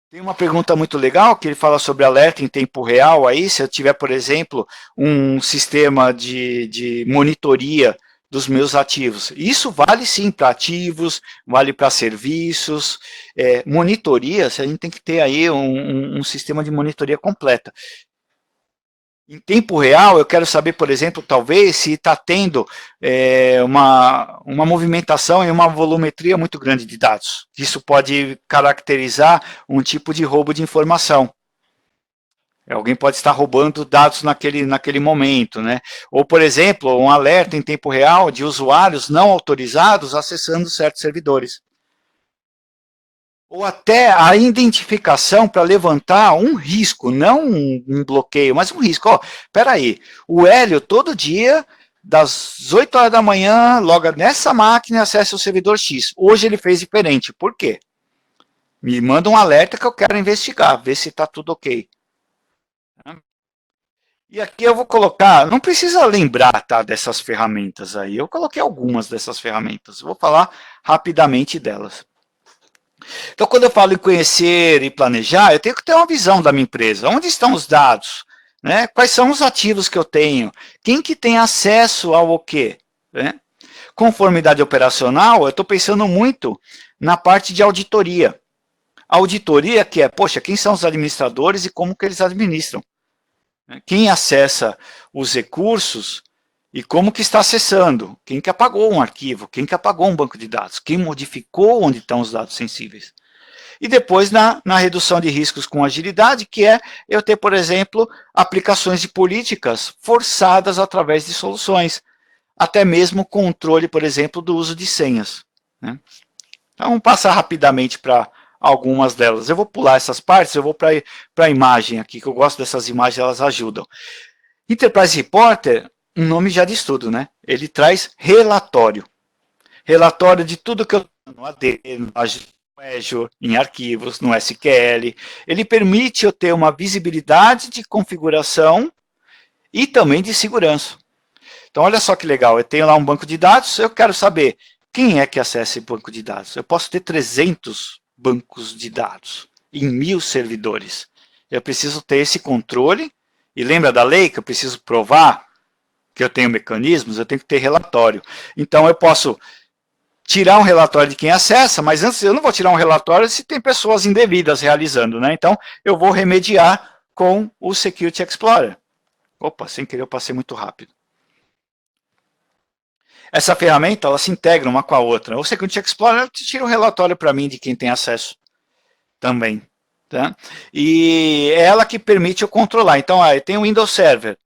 B: Tem uma pergunta muito legal, que ele fala sobre alerta em tempo real. Aí, se eu tiver, por exemplo, um sistema de monitoria dos meus ativos. Isso vale sim para ativos, vale para serviços. Monitoria, a gente tem que ter aí um sistema de monitoria completa. Em tempo real, eu quero saber, por exemplo, talvez, se está tendo uma movimentação e uma volumetria muito grande de dados. Isso pode caracterizar um tipo de roubo de informação. Alguém pode estar roubando dados naquele momento, né? Ou, por exemplo, um alerta em tempo real de usuários não autorizados acessando certos servidores. Ou até a identificação para levantar um risco, não um bloqueio, mas um risco. Espera aí, o Hélio todo dia, das 8 horas da manhã, loga nessa máquina e acessa o servidor X. Hoje ele fez diferente. Por quê? Me manda um alerta que eu quero investigar, ver se está tudo ok. E aqui eu vou colocar, não precisa lembrar, tá, dessas ferramentas aí. Eu coloquei algumas dessas ferramentas. Vou falar rapidamente delas. Então, quando eu falo em conhecer e planejar, eu tenho que ter uma visão da minha empresa. Onde estão os dados? Né? Quais são os ativos que eu tenho? Quem que tem acesso ao o quê? Né? Conformidade operacional, eu estou pensando muito na parte de auditoria. Auditoria que é, poxa, quem são os administradores e como que eles administram? Quem acessa os recursos e como que está acessando? Quem que apagou um arquivo? Quem que apagou um banco de dados? Quem modificou onde estão os dados sensíveis? E depois na redução de riscos com agilidade, que é eu ter, por exemplo, aplicações de políticas forçadas através de soluções, até mesmo controle, por exemplo, do uso de senhas. Né? Então, vamos passar rapidamente para algumas delas. Eu vou pular essas partes, eu vou para a imagem aqui, que eu gosto dessas imagens, elas ajudam. Enterprise Reporter, um nome já diz tudo, né? Ele traz relatório. Relatório de tudo que eu tenho no AD, no Azure, em arquivos, no SQL. Ele permite eu ter uma visibilidade de configuração e também de segurança. Então, olha só que legal, eu tenho lá um banco de dados, eu quero saber quem é que acessa esse banco de dados. Eu posso ter 300 bancos de dados em 1000 servidores. Eu preciso ter esse controle, e lembra da lei que eu preciso provar que eu tenho mecanismos, eu tenho que ter relatório. Então, eu posso tirar um relatório de quem acessa, mas antes eu não vou tirar um relatório se tem pessoas indevidas realizando, né? Então, eu vou remediar com o Security Explorer. Opa, sem querer eu passei muito rápido. Essa ferramenta, ela se integra uma com a outra. O Security Explorer tira um relatório para mim de quem tem acesso também. Tá? E é ela que permite eu controlar. Então, eu tenho o Windows Server.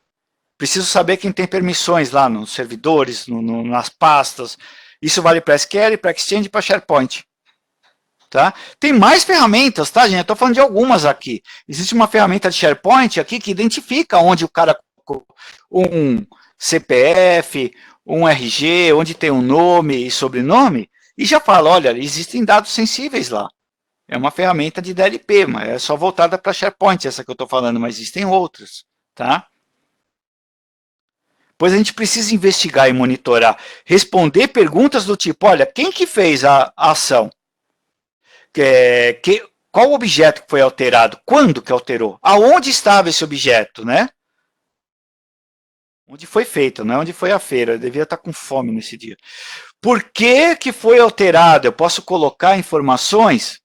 B: Preciso saber quem tem permissões lá nos servidores, nas pastas. Isso vale para SQL, para Exchange e para SharePoint. Tá? Tem mais ferramentas, tá, gente? Eu estou falando de algumas aqui. Existe uma ferramenta de SharePoint aqui que identifica onde o cara colocou um CPF, um RG, onde tem um nome e sobrenome, e já fala, olha, existem dados sensíveis lá. É uma ferramenta de DLP, mas é só voltada para SharePoint, essa que eu estou falando, mas existem outras, tá? Pois a gente precisa investigar e monitorar, responder perguntas do tipo, olha, quem que fez a ação? Qual o objeto que foi alterado? Quando que alterou? Aonde estava esse objeto, né? Onde foi feito, não é onde foi a feira. Eu devia estar com fome nesse dia. Por que que foi alterado? Eu posso colocar informações,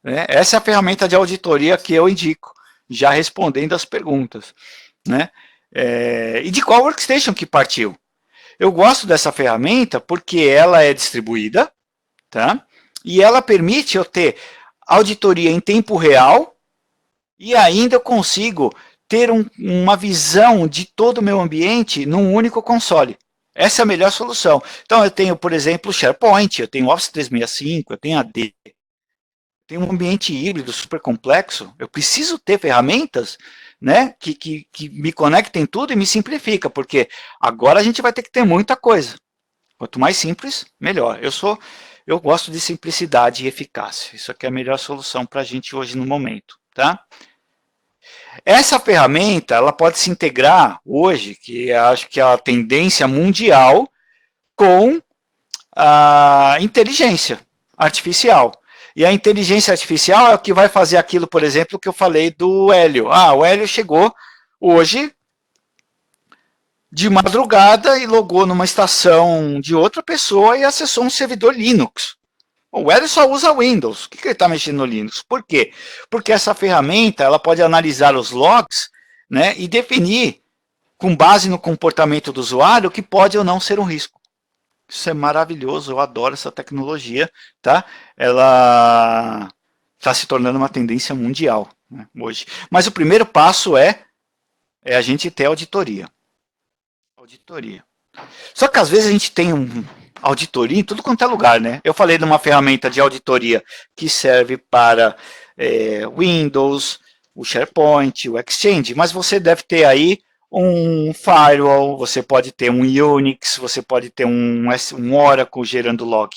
B: né? Essa é a ferramenta de auditoria que eu indico, já respondendo as perguntas, né? E de qual workstation que partiu? Eu gosto dessa ferramenta porque ela é distribuída, tá? E ela permite eu ter auditoria em tempo real e ainda eu consigo ter uma visão de todo o meu ambiente num único console. Essa é a melhor solução. Então, eu tenho, por exemplo, SharePoint, eu tenho Office 365, eu tenho AD, eu tenho um ambiente híbrido super complexo. Eu preciso ter ferramentas, né, que me conectem tudo e me simplifica, porque agora a gente vai ter que ter muita coisa. Quanto mais simples, melhor. Eu gosto de simplicidade e eficácia. Isso aqui é a melhor solução para a gente hoje no momento, tá? Essa ferramenta, ela pode se integrar hoje, que acho que é a tendência mundial, com a inteligência artificial. E a inteligência artificial é o que vai fazer aquilo, por exemplo, que eu falei do Hélio. O Hélio chegou hoje de madrugada e logou numa estação de outra pessoa e acessou um servidor Linux. O Hélio só usa Windows. Por que ele está mexendo no Linux? Por quê? Porque essa ferramenta ela pode analisar os logs, né, e definir, com base no comportamento do usuário, o que pode ou não ser um risco. Isso é maravilhoso, eu adoro essa tecnologia. Tá? Ela está se tornando uma tendência mundial, né, hoje. Mas o primeiro passo é a gente ter auditoria. Auditoria. Só que às vezes a gente tem auditoria em tudo quanto é lugar, né? Eu falei de uma ferramenta de auditoria que serve para Windows, o SharePoint, o Exchange, mas você deve ter aí um firewall, você pode ter um Unix, você pode ter um Oracle gerando log.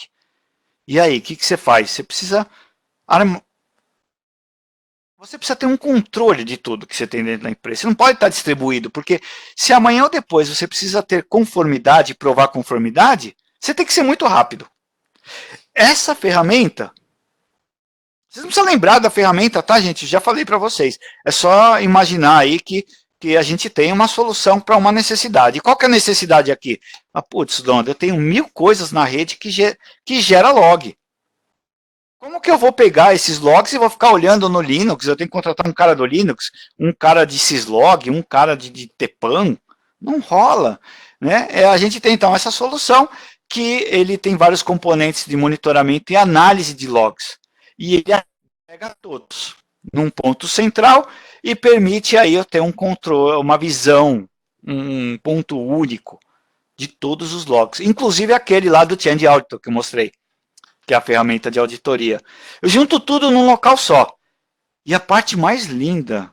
B: E aí, o que você faz? Você precisa Você precisa ter um controle de tudo que você tem dentro da empresa. Você não pode estar distribuído, porque se amanhã ou depois você precisa ter conformidade, provar conformidade, você tem que ser muito rápido. Essa ferramenta, vocês não precisam lembrar da ferramenta, tá, gente? Já falei para vocês. É só imaginar aí que a gente tem uma solução para uma necessidade. E qual que é a necessidade aqui? Ah, putz, Donda, eu tenho 1000 coisas na rede que gera log. Como que eu vou pegar esses logs e vou ficar olhando no Linux? Eu tenho que contratar um cara do Linux, um cara de syslog, um cara de Tpan. Não rola. Né? A gente tem, então, essa solução que ele tem vários componentes de monitoramento e análise de logs. E ele agrega todos num ponto central e permite aí eu ter um controle, uma visão, um ponto único de todos os logs. Inclusive aquele lá do Change Auditor que eu mostrei, que é a ferramenta de auditoria. Eu junto tudo num local só. E a parte mais linda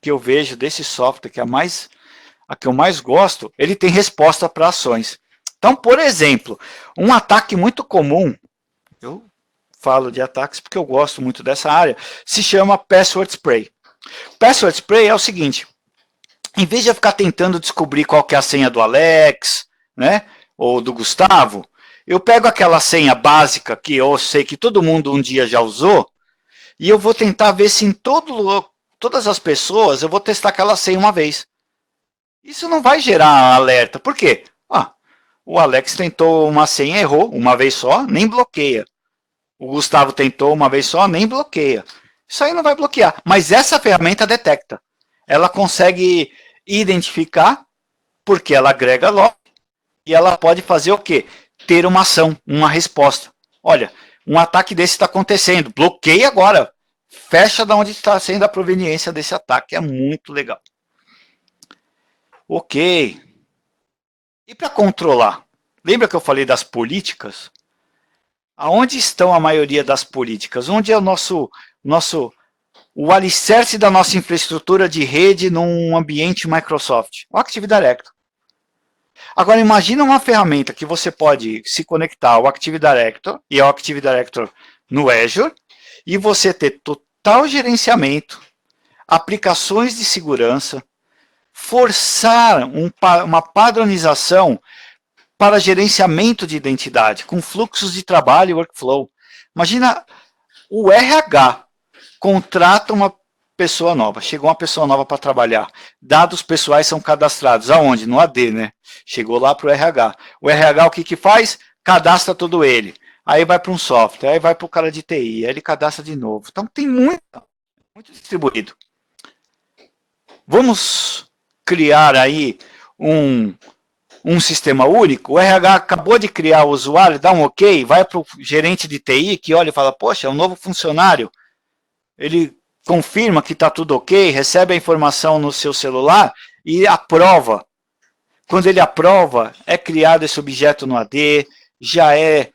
B: que eu vejo desse software, que é a que eu mais gosto, ele tem resposta para ações. Então, por exemplo, um ataque muito comum, eu falo de ataques porque eu gosto muito dessa área, se chama Password Spray. Password Spray é o seguinte, em vez de eu ficar tentando descobrir qual que é a senha do Alex, né, ou do Gustavo, eu pego aquela senha básica que eu sei que todo mundo um dia já usou, e eu vou tentar ver se em todas as pessoas eu vou testar aquela senha uma vez. Isso não vai gerar alerta. Por quê? O Alex tentou uma senha, errou uma vez só, nem bloqueia. O Gustavo tentou uma vez só, nem bloqueia. Isso aí não vai bloquear. Mas essa ferramenta detecta. Ela consegue identificar, porque ela agrega log, e ela pode fazer o quê? Ter uma ação, uma resposta. Olha, um ataque desse está acontecendo, bloqueia agora. Fecha de onde está sendo a proveniência desse ataque. É muito legal. Ok. E para controlar? Lembra que eu falei das políticas? Aonde estão a maioria das políticas? Onde é o alicerce da nossa infraestrutura de rede num ambiente Microsoft? O Active Directory. Agora, imagina uma ferramenta que você pode se conectar ao Active Directory e ao Active Directory no Azure e você ter total gerenciamento, aplicações de segurança, forçar uma padronização para gerenciamento de identidade, com fluxos de trabalho e workflow. Imagina, o RH contrata uma pessoa nova, chegou uma pessoa nova para trabalhar, dados pessoais são cadastrados, aonde? No AD, né? Chegou lá para o RH. O RH o que faz? Cadastra todo ele. Aí vai para um software, aí vai para o cara de TI, aí ele cadastra de novo. Então tem muito distribuído. Vamos criar aí um sistema único, o RH acabou de criar o usuário, dá um ok, vai para o gerente de TI que olha e fala, poxa, é um novo funcionário, ele confirma que está tudo ok, recebe a informação no seu celular e aprova. Quando ele aprova, é criado esse objeto no AD, já é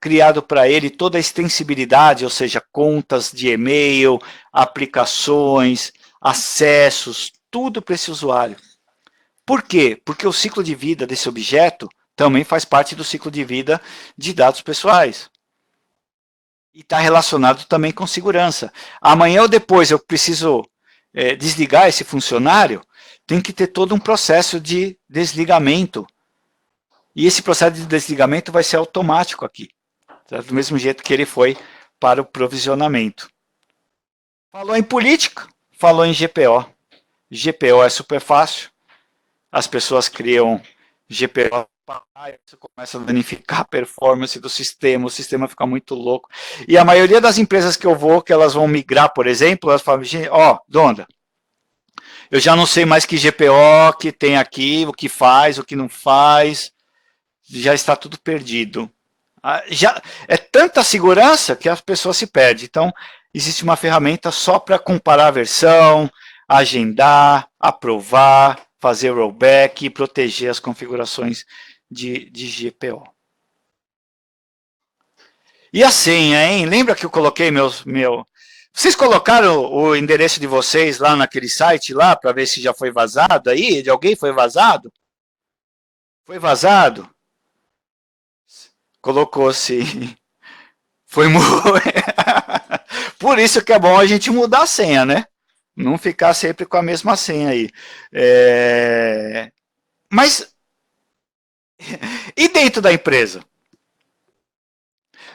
B: criado para ele toda a extensibilidade, ou seja, contas de e-mail, aplicações, acessos, tudo para esse usuário. Por quê? Porque o ciclo de vida desse objeto também faz parte do ciclo de vida de dados pessoais. E está relacionado também com segurança. Amanhã ou depois eu preciso desligar esse funcionário, tem que ter todo um processo de desligamento. E esse processo de desligamento vai ser automático aqui. Tá? Do mesmo jeito que ele foi para o provisionamento. Falou em política, falou em GPO. GPO é super fácil. As pessoas criam GPO, você começa a danificar a performance do sistema, o sistema fica muito louco. E a maioria das empresas que eu vou, que elas vão migrar, por exemplo, elas falam, Donda, eu já não sei mais que GPO que tem aqui, o que faz, o que não faz, já está tudo perdido. Já é tanta segurança que as pessoas se perdem. Então, existe uma ferramenta só para comparar a versão, agendar, aprovar, fazer rollback e proteger as configurações de GPO. E a senha, hein? Lembra que eu coloquei Vocês colocaram o endereço de vocês lá naquele site lá para ver se já foi vazado aí? De alguém foi vazado? Foi vazado? Colocou sim. Foi muito. Por isso que é bom a gente mudar a senha, né? Não ficar sempre com a mesma senha aí. Mas, e dentro da empresa?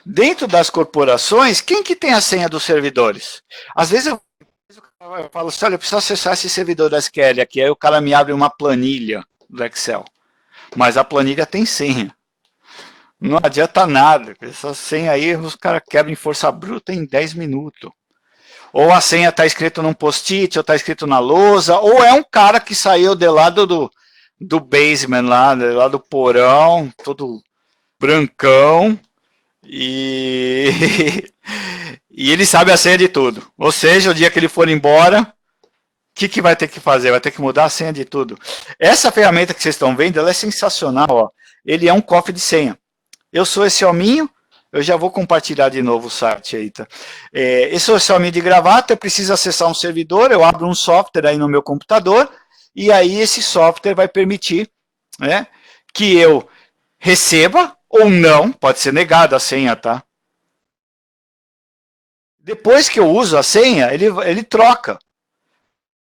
B: Dentro das corporações, quem que tem a senha dos servidores? Às vezes eu falo assim, olha, eu preciso acessar esse servidor da SQL aqui, aí o cara me abre uma planilha do Excel. Mas a planilha tem senha. Não adianta nada. Essa senha aí, os caras quebram em força bruta em 10 minutos. Ou a senha está escrito num post-it, ou está escrito na lousa, ou é um cara que saiu de lá do basement, lá do porão, todo brancão, e, e ele sabe a senha de tudo. Ou seja, o dia que ele for embora, o que vai ter que fazer? Vai ter que mudar a senha de tudo. Essa ferramenta que vocês estão vendo, ela é sensacional. Ó. Ele é um cofre de senha. Eu sou esse hominho, eu já vou compartilhar de novo o site aí, tá? Esse é o hominho de gravata, eu preciso acessar um servidor, eu abro um software aí no meu computador, e aí esse software vai permitir, né, que eu receba ou não, pode ser negada a senha, tá? Depois que eu uso a senha, ele troca.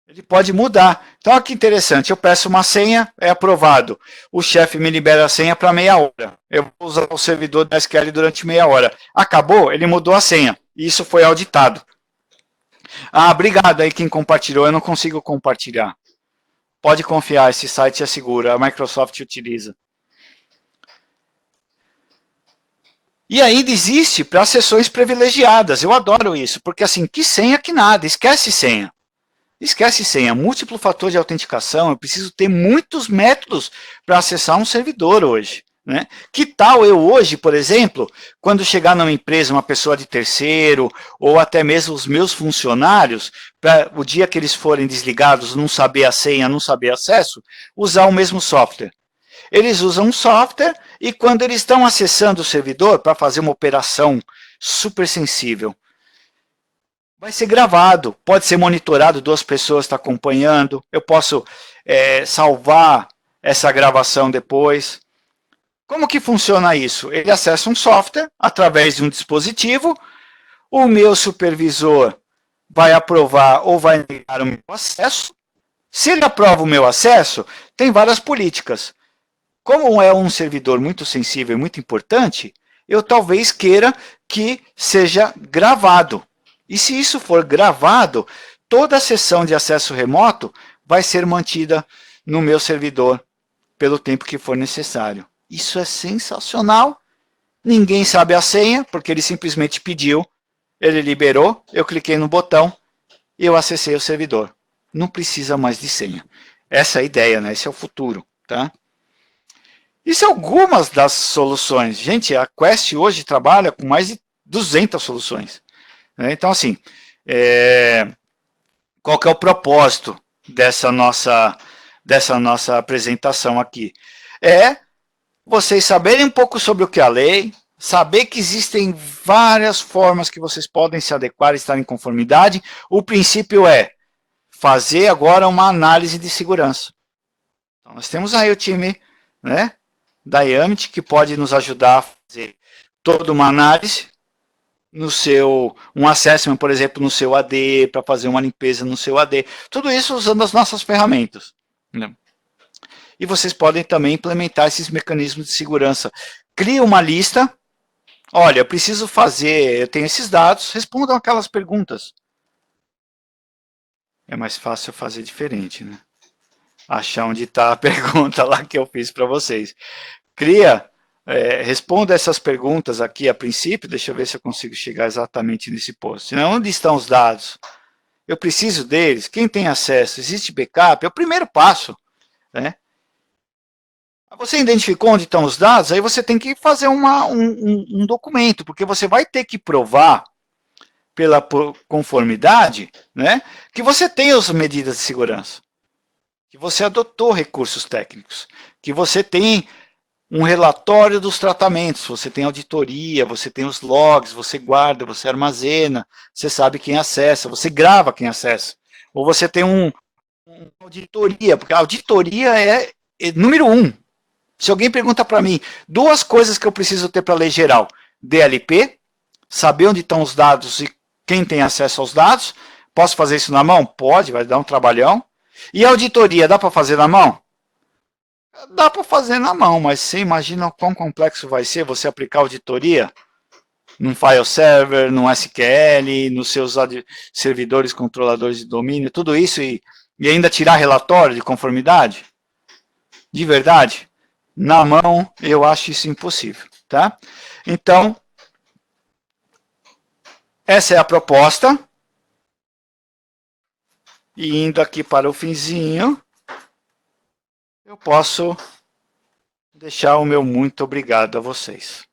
B: Ele pode mudar. Então, olha que interessante, eu peço uma senha, é aprovado. O chefe me libera a senha para meia hora. Eu vou usar o servidor da SQL durante meia hora. Acabou, ele mudou a senha. E isso foi auditado. Ah, obrigado aí quem compartilhou, eu não consigo compartilhar. Pode confiar, esse site é seguro, a Microsoft utiliza. E ainda existe para sessões privilegiadas. Eu adoro isso, porque assim, que senha que nada, esquece senha. Esquece senha, múltiplo fator de autenticação, eu preciso ter muitos métodos para acessar um servidor hoje. Né? Que tal eu hoje, por exemplo, quando chegar numa empresa, uma pessoa de terceiro, ou até mesmo os meus funcionários, para o dia que eles forem desligados, não saber a senha, não saber acesso, usar o mesmo software. Eles usam um software e quando eles estão acessando o servidor para fazer uma operação super sensível, vai ser gravado, pode ser monitorado, 2 pessoas estão acompanhando, eu posso salvar essa gravação depois. Como que funciona isso? Ele acessa um software através de um dispositivo, o meu supervisor vai aprovar ou vai negar o meu acesso. Se ele aprova o meu acesso, tem várias políticas. Como é um servidor muito sensível e muito importante, eu talvez queira que seja gravado. E se isso for gravado, toda a sessão de acesso remoto vai ser mantida no meu servidor pelo tempo que for necessário. Isso é sensacional. Ninguém sabe a senha, porque ele simplesmente pediu, ele liberou, eu cliquei no botão e eu acessei o servidor. Não precisa mais de senha. Essa é a ideia, né? Esse é o futuro, tá? Isso é algumas das soluções. Gente, a Quest hoje trabalha com mais de 200 soluções. Então, assim, qual que é o propósito dessa nossa apresentação aqui? É vocês saberem um pouco sobre o que é a lei, saber que existem várias formas que vocês podem se adequar e estar em conformidade. O princípio é fazer agora uma análise de segurança. Então, nós temos aí o time, né, da Yamit, que pode nos ajudar a fazer toda uma análise no seu, um assessment, por exemplo, no seu AD, para fazer uma limpeza no seu AD. Tudo isso usando as nossas ferramentas. Né? E vocês podem também implementar esses mecanismos de segurança. Cria uma lista. Olha, eu preciso fazer, eu tenho esses dados, respondam aquelas perguntas. É mais fácil fazer diferente, né? Achar onde está a pergunta lá que eu fiz para vocês. Cria, responda essas perguntas aqui a princípio, deixa eu ver se eu consigo chegar exatamente nesse post. Onde estão os dados? Eu preciso deles? Quem tem acesso? Existe backup? É o primeiro passo. Né? Você identificou onde estão os dados, aí você tem que fazer um documento, porque você vai ter que provar pela conformidade, né, que você tem as medidas de segurança, que você adotou recursos técnicos, que você tem um relatório dos tratamentos, você tem auditoria, você tem os logs, você guarda, você armazena, você sabe quem acessa, você grava quem acessa, ou você tem uma auditoria, porque a auditoria é número 1. Se alguém pergunta para mim, 2 coisas que eu preciso ter para a lei geral, DLP, saber onde estão os dados e quem tem acesso aos dados. Posso fazer isso na mão? Pode, vai dar um trabalhão. E auditoria, dá para fazer na mão? Dá para fazer na mão, mas você imagina quão complexo vai ser você aplicar auditoria num file server, num SQL, nos seus servidores controladores de domínio, tudo isso e ainda tirar relatório de conformidade? De verdade? Na mão, eu acho isso impossível, tá? Então, essa é a proposta. E indo aqui para o finzinho, eu posso deixar o meu muito obrigado a vocês.